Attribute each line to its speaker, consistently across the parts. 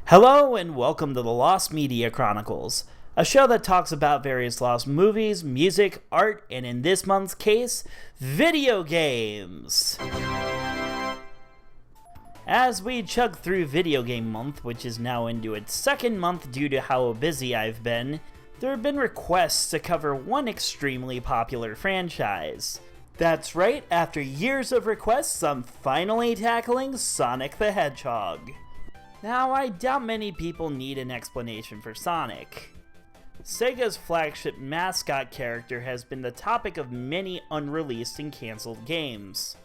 Speaker 1: Hello and welcome to the Lost Media Chronicles, a show that talks about various lost movies, music, art, and in this month's case, video games. As we chug through Video Game Month, which is now into its second month due to how busy I've been, there have been requests to cover one extremely popular franchise. That's right, after years of requests, I'm finally tackling Sonic the Hedgehog. Now, I doubt many people need an explanation for Sonic. Sega's flagship mascot character has been the topic of many unreleased and cancelled games.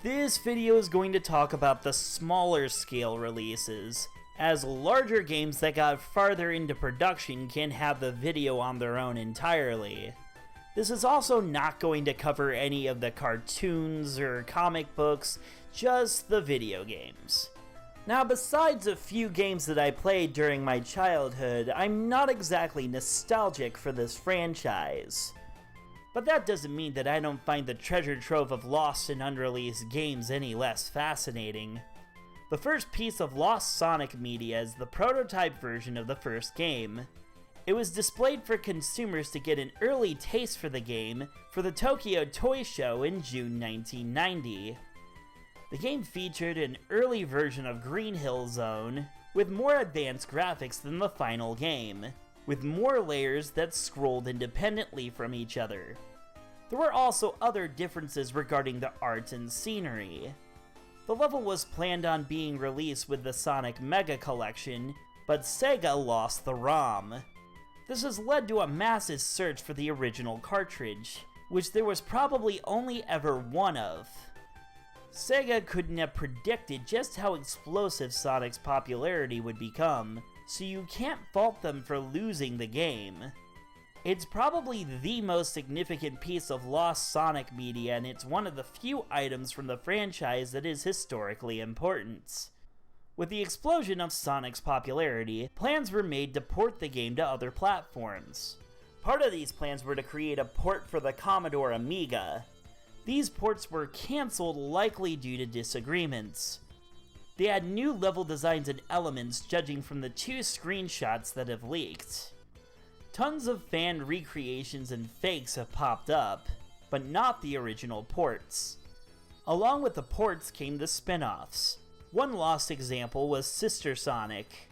Speaker 1: This video is going to talk about the smaller scale releases, as larger games that got farther into production can have the video on their own entirely. This is also not going to cover any of the cartoons or comic books, just the video games. Now, besides a few games that I played during my childhood, I'm not exactly nostalgic for this franchise. But that doesn't mean that I don't find the treasure trove of lost and unreleased games any less fascinating. The first piece of lost Sonic media is the prototype version of the first game. It was displayed for consumers to get an early taste for the game for the Tokyo Toy Show in June 1990. The game featured an early version of Green Hill Zone, with more advanced graphics than the final game, with more layers that scrolled independently from each other. There were also other differences regarding the art and scenery. The level was planned on being released with the Sonic Mega Collection, but Sega lost the ROM. This has led to a massive search for the original cartridge, which there was probably only ever one of. Sega couldn't have predicted just how explosive Sonic's popularity would become, so you can't fault them for losing the game. It's probably the most significant piece of lost Sonic media, and it's one of the few items from the franchise that is historically important. With the explosion of Sonic's popularity, plans were made to port the game to other platforms. Part of these plans were to create a port for the Commodore Amiga. These ports were cancelled likely due to disagreements. They had new level designs and elements judging from the two screenshots that have leaked. Tons of fan recreations and fakes have popped up, but not the original ports. Along with the ports came the spin-offs. One lost example was Sister Sonic.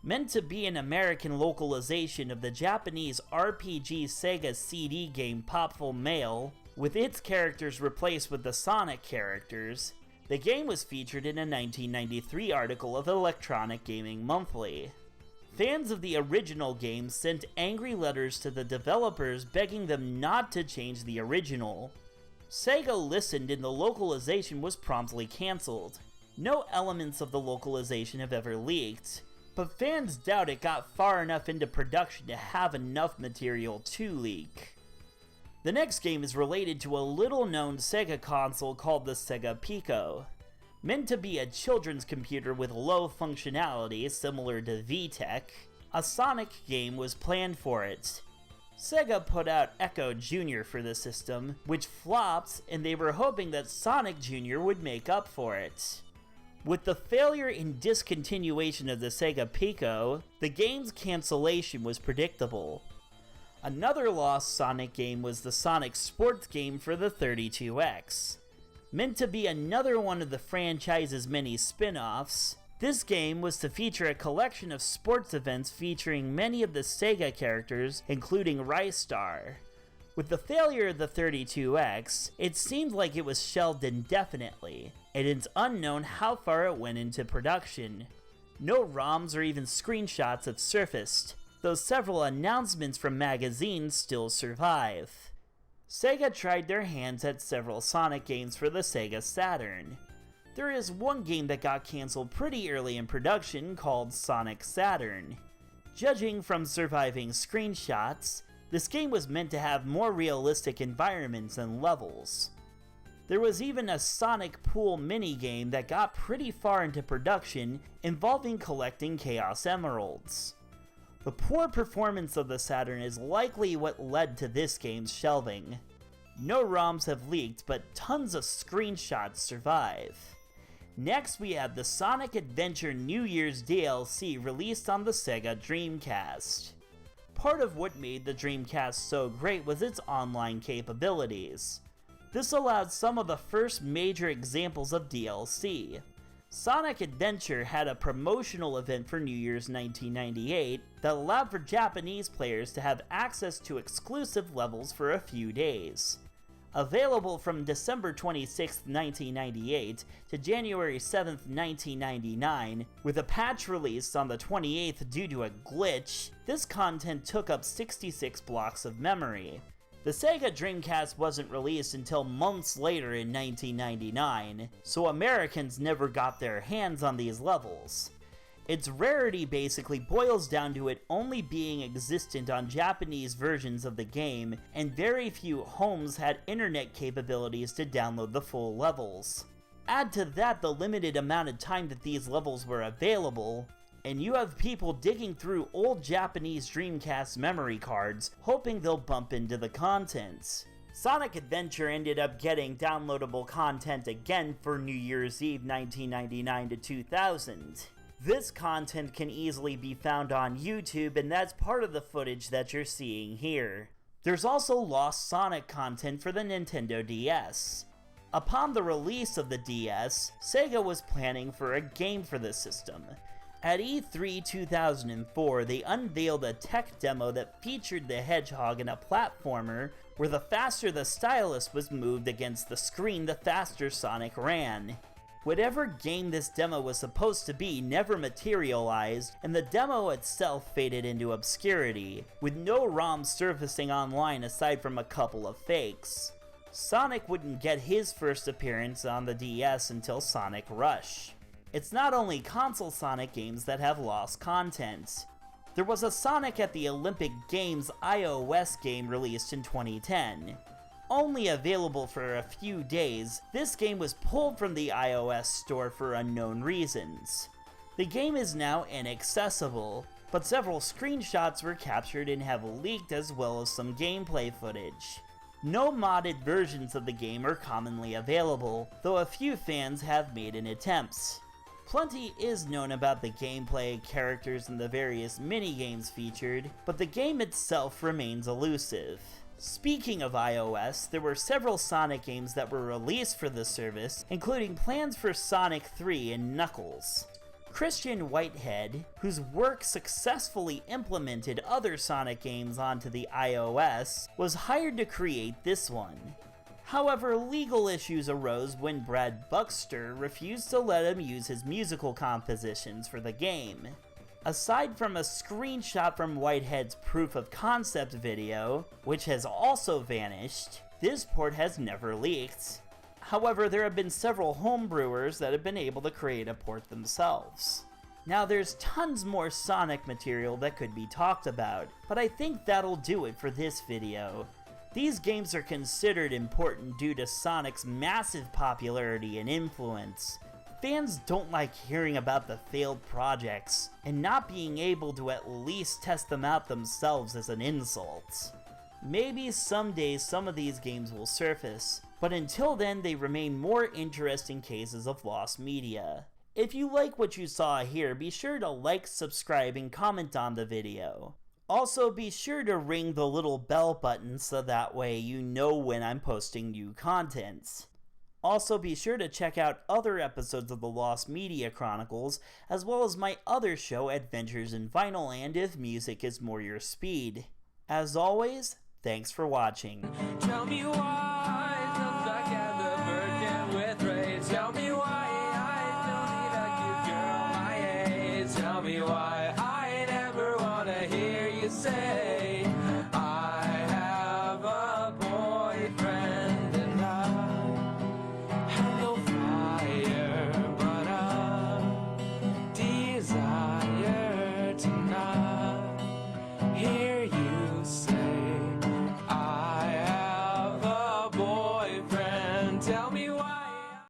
Speaker 1: Meant to be an American localization of the Japanese RPG Sega CD game Popful Mail, with its characters replaced with the Sonic characters, the game was featured in a 1993 article of Electronic Gaming Monthly. Fans of the original game sent angry letters to the developers begging them not to change the original. Sega listened and the localization was promptly cancelled. No elements of the localization have ever leaked, but fans doubt it got far enough into production to have enough material to leak. The next game is related to a little-known Sega console called the Sega Pico. Meant to be a children's computer with low functionality similar to VTech, a Sonic game was planned for it. Sega put out Echo Jr. for the system, which flopped, and they were hoping that Sonic Jr. would make up for it. With the failure and discontinuation of the Sega Pico, the game's cancellation was predictable. Another lost Sonic game was the Sonic Sports game for the 32X. Meant to be another one of the franchise's many spin-offs, this game was to feature a collection of sports events featuring many of the Sega characters, including Ristar. With the failure of the 32X, it seemed like it was shelved indefinitely, and it's unknown how far it went into production. No ROMs or even screenshots have surfaced, though several announcements from magazines still survive. Sega tried their hands at several Sonic games for the Sega Saturn. There is one game that got cancelled pretty early in production called Sonic Saturn. Judging from surviving screenshots, this game was meant to have more realistic environments and levels. There was even a Sonic Pool minigame that got pretty far into production involving collecting Chaos Emeralds. The poor performance of the Saturn is likely what led to this game's shelving. No ROMs have leaked, but tons of screenshots survive. Next, we have the Sonic Adventure New Year's DLC released on the Sega Dreamcast. Part of what made the Dreamcast so great was its online capabilities. This allowed some of the first major examples of DLC. Sonic Adventure had a promotional event for New Year's 1998 that allowed for Japanese players to have access to exclusive levels for a few days. Available from December 26, 1998 to January 7, 1999, with a patch released on the 28th due to a glitch, this content took up 66 blocks of memory. The Sega Dreamcast wasn't released until months later in 1999, so Americans never got their hands on these levels. Its rarity basically boils down to it only being existent on Japanese versions of the game, and very few homes had internet capabilities to download the full levels. Add to that the limited amount of time that these levels were available, and you have people digging through old Japanese Dreamcast memory cards, hoping they'll bump into the contents. Sonic Adventure ended up getting downloadable content again for New Year's Eve 1999 to 2000. This content can easily be found on YouTube, and that's part of the footage that you're seeing here. There's also lost Sonic content for the Nintendo DS. Upon the release of the DS, Sega was planning for a game for the system. At E3 2004, they unveiled a tech demo that featured the Hedgehog in a platformer where the faster the stylus was moved against the screen, the faster Sonic ran. Whatever game this demo was supposed to be never materialized, and the demo itself faded into obscurity, with no ROM surfacing online aside from a couple of fakes. Sonic wouldn't get his first appearance on the DS until Sonic Rush. It's not only console Sonic games that have lost content. There was a Sonic at the Olympic Games iOS game released in 2010. Only available for a few days, this game was pulled from the iOS store for unknown reasons. The game is now inaccessible, but several screenshots were captured and have leaked, as well as some gameplay footage. No modded versions of the game are commonly available, though a few fans have made an attempt. Plenty is known about the gameplay, characters, and the various mini-games featured, but the game itself remains elusive. Speaking of iOS, there were several Sonic games that were released for the service, including plans for Sonic 3 and Knuckles. Christian Whitehead, whose work successfully implemented other Sonic games onto the iOS, was hired to create this one. However, legal issues arose when Brad Buxter refused to let him use his musical compositions for the game. Aside from a screenshot from Whitehead's proof of concept video, which has also vanished, this port has never leaked. However, there have been several homebrewers that have been able to create a port themselves. Now, there's tons more Sonic material that could be talked about, but I think that'll do it for this video. These games are considered important due to Sonic's massive popularity and influence. Fans don't like hearing about the failed projects, and not being able to at least test them out themselves is an insult. Maybe someday some of these games will surface, but until then they remain more interesting cases of lost media. If you like what you saw here, be sure to like, subscribe, and comment on the video. Also, be sure to ring the little bell button so that way you know when I'm posting new content. Also, be sure to check out other episodes of the Lost Media Chronicles, as well as my other show, Adventures in Vinyl, and If Music is More Your Speed. As always, thanks for watching.
Speaker 2: Tell me why.